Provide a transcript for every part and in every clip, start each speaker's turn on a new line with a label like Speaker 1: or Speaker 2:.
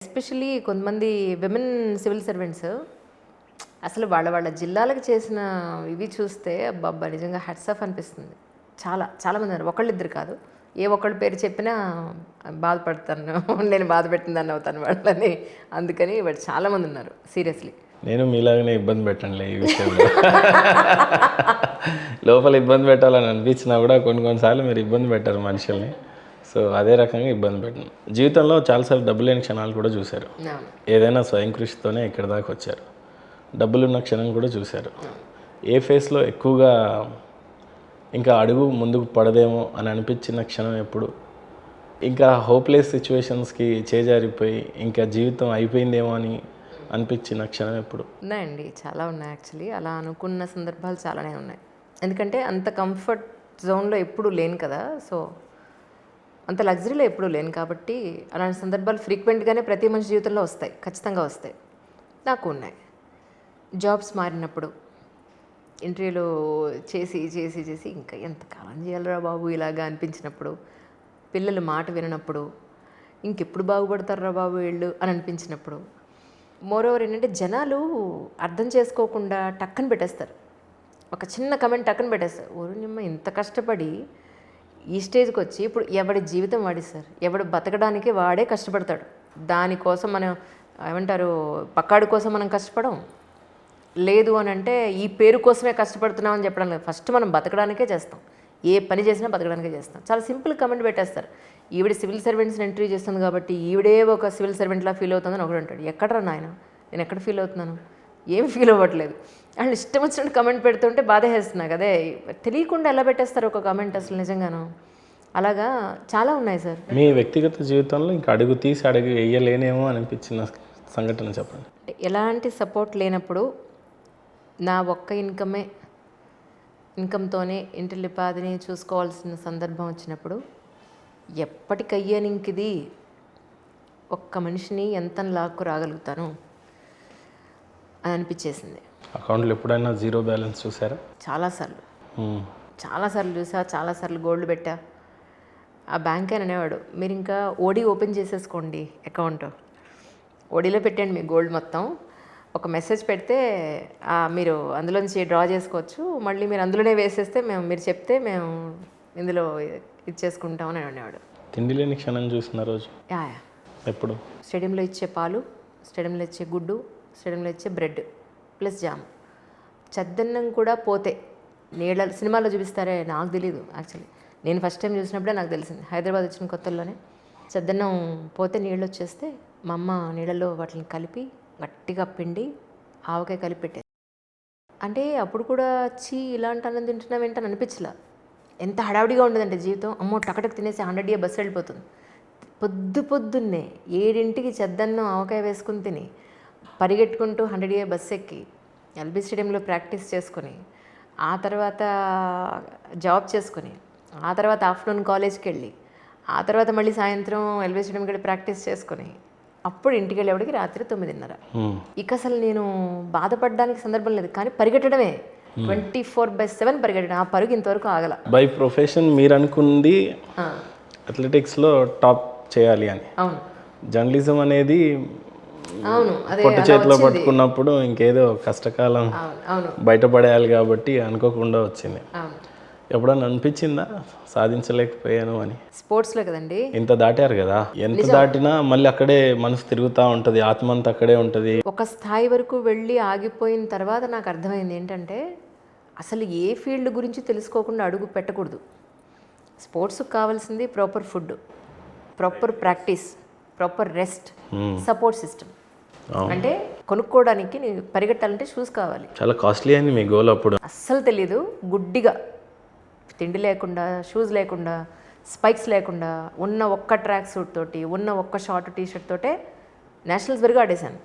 Speaker 1: Especially కొంతమంది women civil servants అసలు వాళ్ళ జిల్లాలకు చేసిన ఇవి చూస్తే అబ్బబ్బా నిజంగా హ్యాట్స్ ఆఫ్ అనిపిస్తుంది. చాలామంది ఉన్నారు, ఒకళ్ళిద్దరు కాదు. ఏ ఒక్కళ్ళ పేరు చెప్పినా బాధపడతాను, నేను బాధ పెట్టిందని అవుతాను వాళ్ళని. అందుకని వాడు చాలామంది ఉన్నారు సీరియస్లీ.
Speaker 2: నేను మీలాగనే ఇబ్బంది పెట్టండి ఈ విషయంలో. లోపల ఇబ్బంది పెట్టాలని అనిపించినా కూడా కొన్నిసార్లు మీరు ఇబ్బంది పెట్టారు మనుషుల్ని. సో అదే రకంగా ఇబ్బంది పెట్టాను. జీవితంలో చాలాసార్లు డబ్బు లేని క్షణాలు కూడా చూశారు. ఏదైనా స్వయం కృషితోనే ఇక్కడి దాకా వచ్చారు. డబ్బులున్న క్షణం కూడా చూశారు. ఏ ఫేస్లో ఎక్కువగా ఇంకా అడుగు ముందుకు పడదేమో అని అనిపించిన క్షణం ఎప్పుడు? ఇంకా హోప్లెస్ సిచ్యువేషన్స్కి చేజారిపోయి ఇంకా జీవితం అయిపోయిందేమో అని అనిపించిన క్షణం ఎప్పుడు?
Speaker 1: ఉన్నాయండి, చాలా ఉన్నాయి. యాక్చువల్లీ అలా అనుకున్న సందర్భాలు చాలానే ఉన్నాయి. ఎందుకంటే అంత కంఫర్ట్ జోన్లో ఎప్పుడూ లేను కదా, సో అంత లగ్జరీలో ఎప్పుడూ లేను కాబట్టి అలాంటి సందర్భాలు ఫ్రీక్వెంట్గానే ప్రతి మనిషి జీవితంలో వస్తాయి, ఖచ్చితంగా వస్తాయి. నాకు ఉన్నాయి. జాబ్స్ మారినప్పుడు, ఇంటర్వ్యూలు చేసి ఇంకా ఎంతకాలం చేయాలరా బాబు ఇలాగా అనిపించినప్పుడు, పిల్లలు మాట విననప్పుడు, ఇంకెప్పుడు బాగుపడతారా బాబు వీళ్ళు అని అనిపించినప్పుడు, మోరోవర్ ఏంటంటే జనాలు అర్థం చేసుకోకుండా టక్కన పెట్టేస్తారు. ఒక చిన్న కమెంట్ టక్కన పెట్టేస్తారు. ఓరు నిమ్మ ఇంత కష్టపడి ఈ స్టేజ్కి వచ్చి ఇప్పుడు ఎవడి జీవితం వాడి సార్, ఎవడు బతకడానికి వాడే కష్టపడతాడు. దానికోసం మనం ఏమంటారు, పక్కాడి కోసం మనం కష్టపడం లేదు అని అంటే ఈ పేరు కోసమే కష్టపడుతున్నాం అని చెప్పడం లేదు. ఫస్ట్ మనం బతకడానికే చేస్తాం, ఏ పని చేసినా బతకడానికే చేస్తాం. చాలా సింపుల్ కమెంట్ పెట్టేస్తారు. ఈవిడ సివిల్ సర్వెంట్స్ని ఇంటర్వ్యూ చేస్తుంది కాబట్టి ఈవిడే ఒక సివిల్ సర్వెంట్లా ఫీల్ అవుతుందని ఒకడు అంటాడు. ఎక్కడరా నాయన, నేను ఎక్కడ ఫీల్ అవుతున్నాను? ఏం ఫీల్ అవ్వట్లేదు. వాళ్ళు ఇష్టం వచ్చినట్టు కమెంట్ పెడుతుంటే బాధ వేస్తున్నా కదే. తెలియకుండా ఎలా పెట్టేస్తారు ఒక కమెంట్ అసలు నిజంగాను. అలాగా చాలా ఉన్నాయి సార్.
Speaker 2: మీ వ్యక్తిగత జీవితంలో ఇంకా అడుగు తీసి అడుగు వేయలేనేమో అనిపించిన సంఘటన చెప్పండి.
Speaker 1: ఎలాంటి సపోర్ట్ లేనప్పుడు నా ఒక్క ఇన్కమ్తోనే ఇంటిల్లిపాదిని చూసుకోవాల్సిన సందర్భం వచ్చినప్పుడు ఎప్పటికయ్యానికిది ఒక్క మనిషిని ఎంత లాక్కు రాగలుగుతాను అని అనిపించేసింది.
Speaker 2: అకౌంట్లో ఎప్పుడైనా జీరో బ్యాలెన్స్ చూసారా?
Speaker 1: చాలాసార్లు చూసా, చాలాసార్లు గోల్డ్ పెట్టా. ఆ బ్యాంక్ అని అనేవాడు, మీరు ఇంకా ఓడీ ఓపెన్ చేసేసుకోండి అకౌంట్, ఓడీలో పెట్టండి మీ గోల్డ్ మొత్తం, ఒక మెసేజ్ పెడితే మీరు అందులోంచి డ్రా చేసుకోవచ్చు, మళ్ళీ మీరు అందులోనే వేసేస్తే మీరు చెప్తే మేము ఇందులో ఇచ్చేసుకుంటామని అనేవాడు.
Speaker 2: తిండి లేని క్షణం చూసిన రోజు ఎప్పుడు?
Speaker 1: స్టేడియంలో ఇచ్చే పాలు, స్టేడియంలో ఇచ్చే గుడ్డు, స్టేడియంలో ఇచ్చే బ్రెడ్ ప్లస్ జామ్. చద్దన్నం కూడా పోతే నీళ్ళ సినిమాలో చూపిస్తారే, నాకు తెలీదు యాక్చువల్లీ. నేను ఫస్ట్ టైం చూసినప్పుడే నాకు తెలిసింది, హైదరాబాద్ వచ్చిన కొత్తల్లోనే. చద్దన్నం పోతే నీళ్ళు వచ్చేస్తే మా అమ్మ నీళ్ళలో వాటిని కలిపి గట్టిగా పిండి ఆవకాయ కలిపి పెట్టేది. అంటే అప్పుడు కూడా ఇలాంటి అన్నం తింటున్నాం ఏంటని అనిపించలా. ఎంత హడావిడిగా ఉండదంటే జీవితం. అమ్మో టకటకు తినేసి 100 బస్సు వెళ్ళిపోతుంది. పొద్దున్నే 7ంటికి చద్దన్నం ఆవకాయ వేసుకుని తిని పరిగెట్టుకుంటూ 100 బస్సు ఎక్కి ఎల్బీ స్టేడియంలో ప్రాక్టీస్ చేసుకొని, ఆ తర్వాత జాబ్ చేసుకొని, ఆ తర్వాత ఆఫ్టర్నూన్ కాలేజ్కి వెళ్ళి, ఆ తర్వాత మళ్ళీ సాయంత్రం ఎల్బీ స్టేడియంకి వెళ్ళి ప్రాక్టీస్ చేసుకొని, అప్పుడు ఇంటికి వెళ్ళేవాడికి రాత్రి 9:30. ఇక అసలు నేను బాధపడడానికి సందర్భం లేదు, కానీ పరిగెట్టడమే 24/7 పరిగెట్టడం. ఆ పరుగు ఇంతవరకు ఆగల.
Speaker 2: బై ప్రొఫెషన్ మీరు అనుకుంది అథ్లెటిక్స్లో టాప్ చేయాలి అని.
Speaker 1: అవును.
Speaker 2: జర్నలిజం అనేది
Speaker 1: అవును, అదే
Speaker 2: పొట్ట చేతిలో పట్టుకున్నప్పుడు ఇంకేదో కష్టకాలం బయటపడేయాలి కాబట్టి అనుకోకుండా వచ్చింది. ఎప్పుడన్నా అనిపించిందా సాధించలేకపోయాను అని?
Speaker 1: స్పోర్ట్స్లో కదండి.
Speaker 2: ఇంత దాటారు కదా, ఎంత దాటినా మళ్ళీ అక్కడే మనసు తిరుగుతూ ఉంటుంది, ఆత్మ అంతా అక్కడే ఉంటుంది.
Speaker 1: ఒక స్థాయి వరకు వెళ్ళి ఆగిపోయిన తర్వాత నాకు అర్థమైంది ఏంటంటే అసలు ఏ ఫీల్డ్ గురించి తెలుసుకోకుండా అడుగు పెట్టకూడదు. స్పోర్ట్స్కి కావాల్సింది proper food, proper practice, proper rest, support system. అంటే కొనుక్కోవడానికి పరిగెట్టాలంటే షూస్ కావాలి.
Speaker 2: చాలా కాస్ట్లీ అయింది మీ గోల్ అప్పుడు.
Speaker 1: అస్సలు తెలీదు. గుడ్డిగా తిండి లేకుండా, షూస్ లేకుండా, స్పైక్స్ లేకుండా, ఉన్న ఒక్క ట్రాక్ సూట్ తోటి, ఉన్న ఒక్క షార్ట్ టీషర్ట్ తోటే నేషనల్స్ వరకు ఆడేశాను.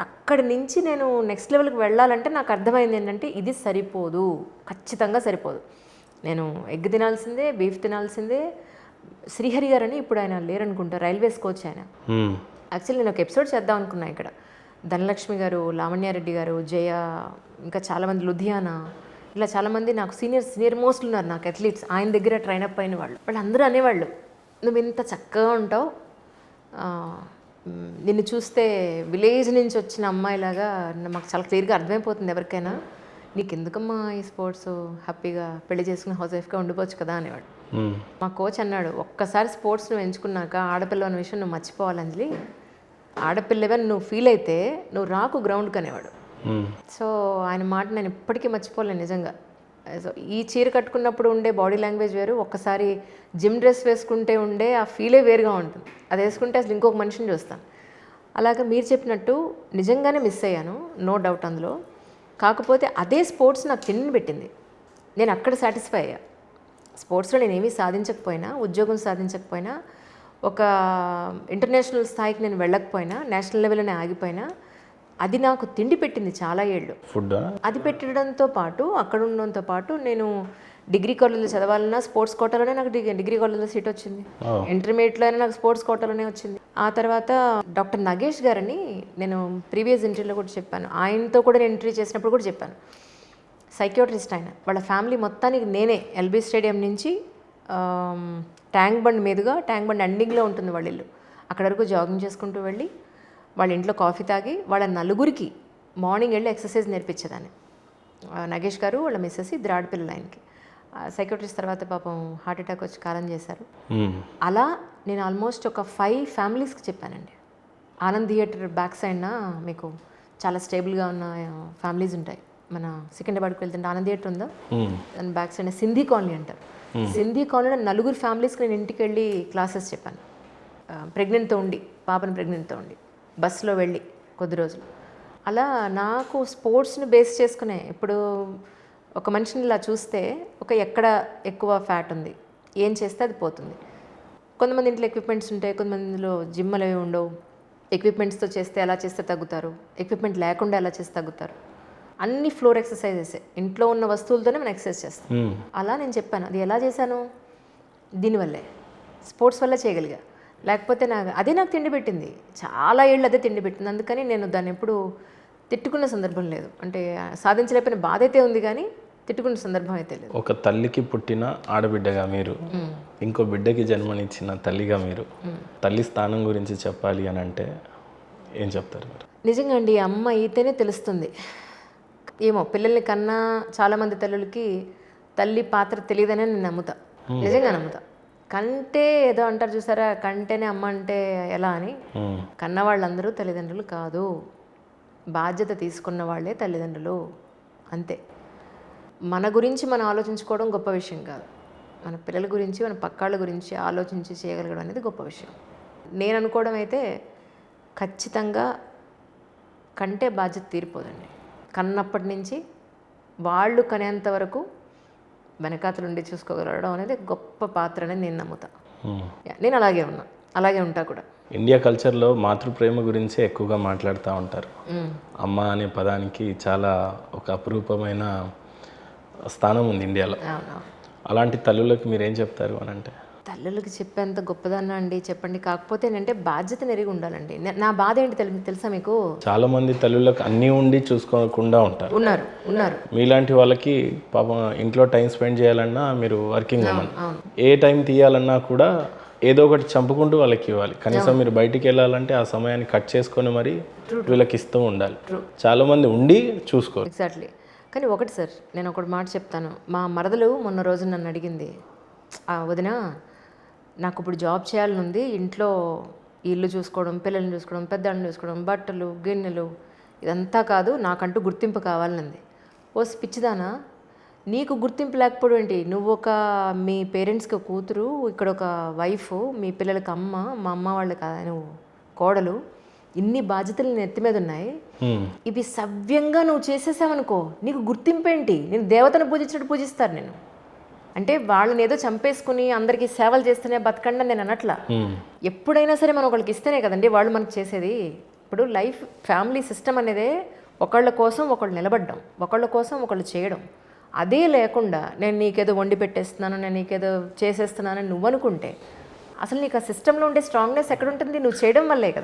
Speaker 1: అక్కడి నుంచి నేను నెక్స్ట్ లెవెల్కి వెళ్ళాలంటే నాకు అర్థమైంది ఏంటంటే ఇది సరిపోదు, ఖచ్చితంగా సరిపోదు. నేను ఎగ్ తినాల్సిందే, బీఫ్ తినాల్సిందే. శ్రీహరి గారు అని, ఇప్పుడు ఆయన లేరనుకుంటా, రైల్వేస్ కోచ్ ఆయన. యాక్చువల్లీ నేను ఒక ఎపిసోడ్ చేద్దాం అనుకున్నా. ఇక్కడ ధనలక్ష్మి గారు, లావణ్యారెడ్డి గారు, జయ, ఇంకా చాలామంది, లుధియానా, ఇలా చాలామంది నాకు సీనియర్ మోస్ట్లు ఉన్నారు నాకు అథ్లీట్స్. ఆయన దగ్గర ట్రైనప్ అయిన వాళ్ళు అందరూ అనేవాళ్ళు, నువ్వు ఇంత చక్కగా ఉంటావు, నిన్ను చూస్తే విలేజ్ నుంచి వచ్చిన అమ్మాయిలాగా మాకు చాలా క్లియర్గా అర్థమైపోతుంది ఎవరికైనా. నీకు ఎందుకమ్మా ఈ స్పోర్ట్స్, హ్యాపీగా పెళ్లి చేసుకుని హౌస్ వైఫ్గా ఉండిపోవచ్చు కదా అనేవాడు. మా కోచ్ అన్నాడు, ఒక్కసారి స్పోర్ట్స్ నువ్వు ఎంచుకున్నాక ఆడపిల్ల అనే విషయం నువ్వు మర్చిపోవాలి అంజలి. ఆడపిల్లవని నువ్వు ఫీల్ అయితే నువ్వు రాకు గ్రౌండ్కి అనేవాడు. సో ఆయన మాట నేను ఇప్పటికీ మర్చిపోలేను నిజంగా. సో ఈ చీర కట్టుకున్నప్పుడు ఉండే బాడీ లాంగ్వేజ్ వేరు, ఒక్కసారి జిమ్ డ్రెస్ వేసుకుంటే ఉండే ఆ ఫీలే వేరుగా ఉంటుంది. అది వేసుకుంటే అసలు ఇంకొక మనిషిని చూస్తాను. అలాగే మీరు చెప్పినట్టు నిజంగానే మిస్ అయ్యాను, నో డౌట్ అందులో. కాకపోతే అదే స్పోర్ట్స్ నాకు తిండి పెట్టింది. నేను అక్కడ సాటిస్ఫై అయ్యా. స్పోర్ట్స్లో నేను ఏమీ సాధించకపోయినా, ఉద్యోగం సాధించకపోయినా, ఒక ఇంటర్నేషనల్ స్థాయికి నేను వెళ్ళకపోయినా, నేషనల్ లెవెల్లోనే ఆగిపోయినా, అది నాకు తిండి పెట్టింది చాలా ఏళ్ళు.
Speaker 2: ఫుడ్
Speaker 1: అది పెట్టడంతో పాటు, అక్కడ ఉండడంతో పాటు, నేను డిగ్రీ కాలేజ్లో చదవాలన్నా స్పోర్ట్స్ కోటాలోనే నాకు డిగ్రీ కాలేజ్లో సీట్ వచ్చింది. ఇంటర్మీడియట్లో అయినా నాకు స్పోర్ట్స్ కోటాలోనే వచ్చింది. ఆ తర్వాత డాక్టర్ నగేష్ గారని నేను ప్రీవియస్ ఇంటర్వ్యూలో కూడా చెప్పాను, ఆయనతో కూడా నేను ఇంటర్వ్యూ చేసినప్పుడు కూడా చెప్పాను. సైకియాట్రిస్ట్ ఆయన. వాళ్ళ ఫ్యామిలీ మొత్తానికి నేనే ఎల్బీ స్టేడియం నుంచి ట్యాంక్ బండ్ మీదుగా, ట్యాంక్ బండ్ ఎండింగ్లో ఉంటుంది వాళ్ళ ఇల్లు, అక్కడ వరకు జాగింగ్ చేసుకుంటూ వెళ్ళి వాళ్ళ ఇంట్లో కాఫీ తాగి వాళ్ళ నలుగురికి మార్నింగ్ వెళ్ళి ఎక్సర్సైజ్ నేర్పించేదాన్ని. నగేష్ గారు వాళ్ళ మిస్సెస్, ఇద్దరు ఆడపిల్లలు ఆయనకి. సైకియాట్రిస్ట్ తర్వాత పాపం హార్ట్ అటాక్ వచ్చి కాలం చేశారు. అలా నేను ఆల్మోస్ట్ ఒక 5 ఫ్యామిలీస్కి చెప్పానండి. ఆనంద్ థియేటర్ బ్యాక్ సైడ్న మీకు చాలా స్టేబుల్గా ఉన్న ఫ్యామిలీస్ ఉంటాయి. మన సికింద్రాబాద్కి వెళ్తుంటే ఆనంద్ థియేటర్ ఉందా, దాని బ్యాక్ సైడ్ సింధీ కాలనీ అంటారు. సింధీ కాలనీలో 4 ఫ్యామిలీస్కి నేను ఇంటికి వెళ్ళి క్లాసెస్ చెప్పాను. ప్రెగ్నెంట్తో ఉండి, పాపను ప్రెగ్నెంట్తో ఉండి బస్సులో వెళ్ళి కొద్ది రోజులు. అలా నాకు స్పోర్ట్స్ని బేస్ చేసుకునే, ఇప్పుడు ఒక మనిషిని ఇలా చూస్తే ఎక్కడ ఎక్కువ ఫ్యాట్ ఉంది, ఏం చేస్తే అది పోతుంది. కొంతమంది ఇంట్లో ఎక్విప్మెంట్స్ ఉంటాయి, కొంతమందిలో జిమ్లు అవి ఉండవు. ఎక్విప్మెంట్స్తో చేస్తే ఎలా చేస్తే తగ్గుతారు, ఎక్విప్మెంట్ లేకుండా ఎలా చేస్తే తగ్గుతారు. అన్ని ఫ్లోర్ ఎక్సర్సైజెస్, ఇంట్లో ఉన్న వస్తువులతోనే మనం ఎక్సర్సైజ్ చేస్తాం. అలా నేను చెప్పాను. అది ఎలా చేశాను, దీనివల్లే, స్పోర్ట్స్ వల్ల చేయగలిగా. లేకపోతే అదే నాకు తిండి పెట్టింది, చాలా ఏళ్ళు అదే తిండి పెట్టింది. అందుకని నేను దాన్ని ఎప్పుడు తిట్టుకున్న సందర్భం లేదు. అంటే సాధించలేకపోయిన బాధ అయితే ఉంది, కానీ తిట్టుకున్న సందర్భం అయితే లేదు.
Speaker 2: ఒక తల్లికి పుట్టిన ఆడబిడ్డగా మీరు, ఇంకో బిడ్డకి జన్మనిచ్చిన తల్లిగా మీరు, తల్లి స్థానం గురించి చెప్పాలి అని అంటే ఏం చెప్తారు మీరు?
Speaker 1: నిజంగా అండి, అమ్మ అయితేనే తెలుస్తుంది. ఏమో పిల్లల్ని కన్నా చాలామంది తల్లులకి తల్లి పాత్ర తెలియదనే నేను నమ్ముతా, నిజంగా నమ్ముతా. కంటే ఏదో అంటారు చూసారా, కంటేనే అమ్మ అంటే ఎలా అని. కన్న వాళ్ళందరూ తల్లిదండ్రులు కాదు, బాధ్యత తీసుకున్న వాళ్ళే తల్లిదండ్రులు, అంతే. మన గురించి మనం ఆలోచించుకోవడం గొప్ప విషయం కాదు, మన పిల్లల గురించి, మన పక్కాళ్ళ గురించి ఆలోచించి చేయగలగడం అనేది గొప్ప విషయం. నేను అనుకోవడం అయితే ఖచ్చితంగా కంటే బాధ్యత తీరిపోదండి. కన్నప్పటి నుంచి వాళ్ళు కనేంత వరకు వెనకాతలుండి చూసుకోగలగడం అనేది గొప్ప పాత్ర అనేది నేను నమ్ముతా. నేను అలాగే ఉన్నా, అలాగే ఉంటా కూడా.
Speaker 2: ఇండియా కల్చర్లో మాతృప్రేమ గురించే ఎక్కువగా మాట్లాడుతూ ఉంటారు. అమ్మ అనే పదానికి చాలా ఒక అపురూపమైన స్థానం ఉంది ఇండియాలో. అలాంటి తల్లులకు మీరేం చెప్తారు అని అంటే?
Speaker 1: తల్లులకి చెప్పేంత గొప్పదన్నా అండి చెప్పండి. కాకపోతే ఏంటంటే బాధ్యత నెరిగి ఉండాలండి. నా బాధ ఏంటి తెలుసా మీకు?
Speaker 2: చాలా మంది తల్లులకు అన్నీ ఉండి చూసుకోకుండా ఉంటారు.
Speaker 1: ఉన్నారు.
Speaker 2: మీలాంటి వాళ్ళకి పాపం ఇంట్లో టైం స్పెండ్ చేయాలన్నా మీరు వర్కింగ్ ఉమెన్, ఏ టైం తీయాలన్నా కూడా ఏదో ఒకటి చంపుకుంటూ వాళ్ళకి ఇవ్వాలి. కనీసం మీరు బయటికి వెళ్ళాలంటే ఆ సమయాన్ని కట్ చేసుకొని మరి వీళ్ళకి ఇస్తూ ఉండాలి. చాలా మంది ఉండి చూసుకోరు.
Speaker 1: ఎగ్జాక్ట్లీ. కానీ ఒకటి సార్, నేను ఒకటి మాట చెప్తాను. మా మరదలు మొన్న రోజు నన్ను అడిగింది, వదిన నాకు ఇప్పుడు జాబ్ చేయాలని ఉంది, ఇంట్లో ఇల్లు చూసుకోవడం, పిల్లల్ని చూసుకోవడం, పెద్దవాళ్ళని చూసుకోవడం, బట్టలు గిన్నెలు ఇదంతా కాదు, నాకంటూ గుర్తింపు కావాలనుంది. ఓ పిచ్చిదానా, నీకు గుర్తింపు లేకపోవడం ఏంటి? నువ్వు మీ పేరెంట్స్కి కూతురు, ఇక్కడ ఒక వైఫ్, మీ పిల్లలకి అమ్మ, మా అమ్మ వాళ్ళకి నువ్వు కోడలు, ఇన్ని బాధ్యతలు నేను ఎత్తి మీద ఉన్నాయి. ఇవి సవ్యంగా నువ్వు చేసేసావనుకో నీకు గుర్తింపు ఏంటి? నేను దేవతను పూజించినట్టు పూజిస్తారు. నేను అంటే వాళ్ళని ఏదో చంపేసుకుని అందరికీ సేవలు చేస్తేనే బతకండి నేను అనట్లా. ఎప్పుడైనా సరే మనం ఒకళ్ళకి ఇస్తేనే కదండి వాళ్ళు మనకు చేసేది. ఇప్పుడు లైఫ్ ఫ్యామిలీ సిస్టమ్ అనేదే ఒకళ్ళ కోసం ఒకళ్ళు నిలబడ్డం, ఒకళ్ళ కోసం ఒకళ్ళు చేయడం. అదే లేకుండా నేను నీకేదో వండి పెట్టేస్తున్నాను, నేను నీకేదో చేసేస్తున్నానని నువ్వు అనుకుంటే అసలు నీకు ఆ సిస్టంలో ఉండే స్ట్రాంగ్నెస్ ఎక్కడ ఉంటుంది? నువ్వు చేయడం వల్లే కదా.